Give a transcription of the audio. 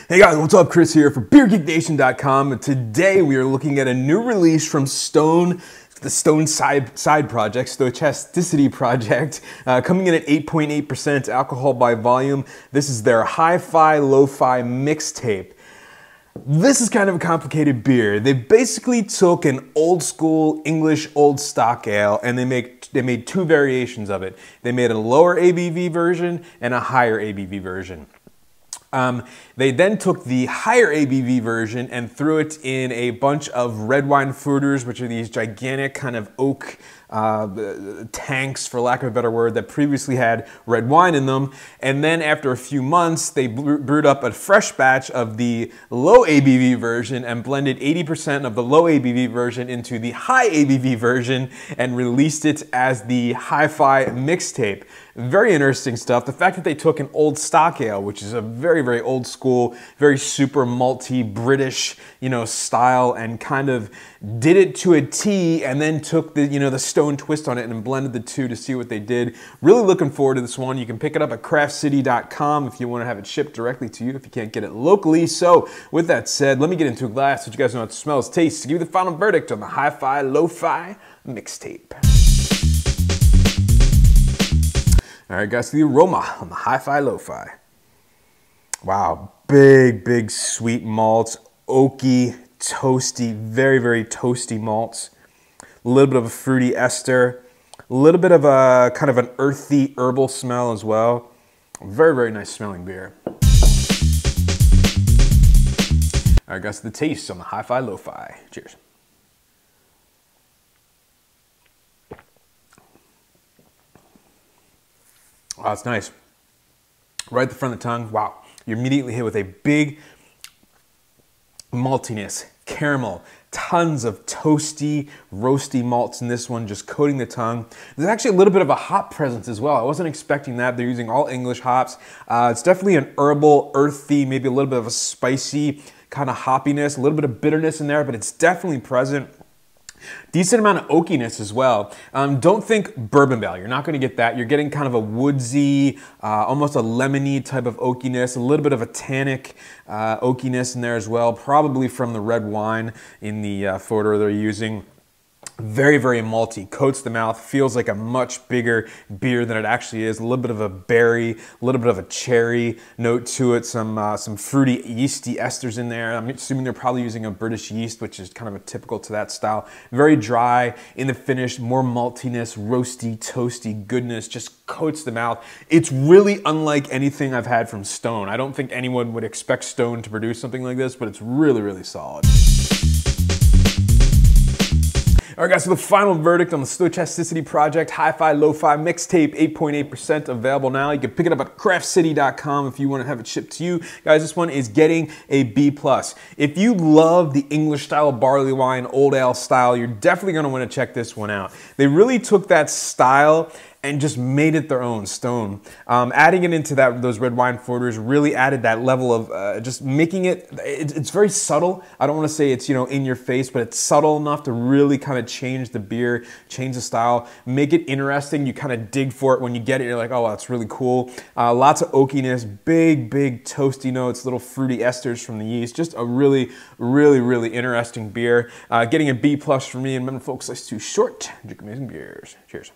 Hey guys, what's up? Chris here for BeerGeekNation.com, and today we are looking at a new release from Stone, the Stone side project, Stochasticity project, coming in at 8.8% alcohol by volume. This is their Hifi+Lofi Mixtape. This is kind of a complicated beer. They basically took an old school English old stock ale and they made two variations of it. They made a lower ABV version and a higher ABV version. They then took the higher ABV version and threw it in a bunch of red wine foudres, which are these gigantic kind of oak tanks, for lack of a better word, that previously had red wine in them. And then after a few months, they brewed up a fresh batch of the low ABV version and blended 80% of the low ABV version into the high ABV version and released it as the Hifi Mixtape. Very interesting stuff. The fact that they took an old stock ale, which is a very, very old school, very super malty British, style, and kind of did it to a T, and then took the, the Stone twist on it and blended the two to see what they did. Really looking forward to this one. You can pick it up at craftcity.com if you want to have it shipped directly to you if you can't get it locally. So with that said, let me get into a glass so you guys know how it smells, tastes, to give you the final verdict on the Hifi+Lofi Mixtape. All right, guys, the aroma on the Hifi+Lofi. Wow, big sweet malts, oaky, toasty, very, very toasty malts. A little bit of a fruity ester, a little bit of a kind of an earthy herbal smell as well. Very, very nice smelling beer. All right, guys, the taste on the Hifi+Lofi. Cheers. Oh, it's nice. Right at the front of the tongue, wow. You're immediately hit with a big maltiness, caramel, tons of toasty, roasty malts in this one, just coating the tongue. There's actually a little bit of a hop presence as well. I wasn't expecting that. They're using all English hops. It's definitely an herbal, earthy, maybe a little bit of a spicy kind of hoppiness, a little bit of bitterness in there, but it's definitely present. Decent amount of oakiness as well. Don't think bourbon barrel. You're not going to get that. You're getting kind of a woodsy, almost a lemony type of oakiness, a little bit of a tannic oakiness in there as well, probably from the red wine in the foudre they're using. Very, very malty, coats the mouth, feels like a much bigger beer than it actually is. A little bit of a berry, a little bit of a cherry note to it, some fruity, yeasty esters in there. I'm assuming they're probably using a British yeast, which is kind of a typical to that style. Very dry in the finish, more maltiness, roasty, toasty goodness, just coats the mouth. It's really unlike anything I've had from Stone. I don't think anyone would expect Stone to produce something like this, but it's really, really solid. All right, guys, so the final verdict on the Stochasticity project, Hifi+Lofi Mixtape, 8.8% available now. You can pick it up at craftcity.com if you want to have it shipped to you. Guys, this one is getting a B+. If you love the English style barley wine, old ale style, you're definitely going to want to check this one out. They really took that style and just made it their own, Stone. Adding it into those red wine foudres really added that level of just making it's very subtle. I don't want to say it's, in your face, but it's subtle enough to really kind of change the beer, change the style, make it interesting. You kind of dig for it when you get it. You're like, oh, that's really cool. Lots of oakiness, big toasty notes, little fruity esters from the yeast. Just a really interesting beer. Getting a B+ for me, and remember, folks, life's too short. Drink amazing beers. Cheers.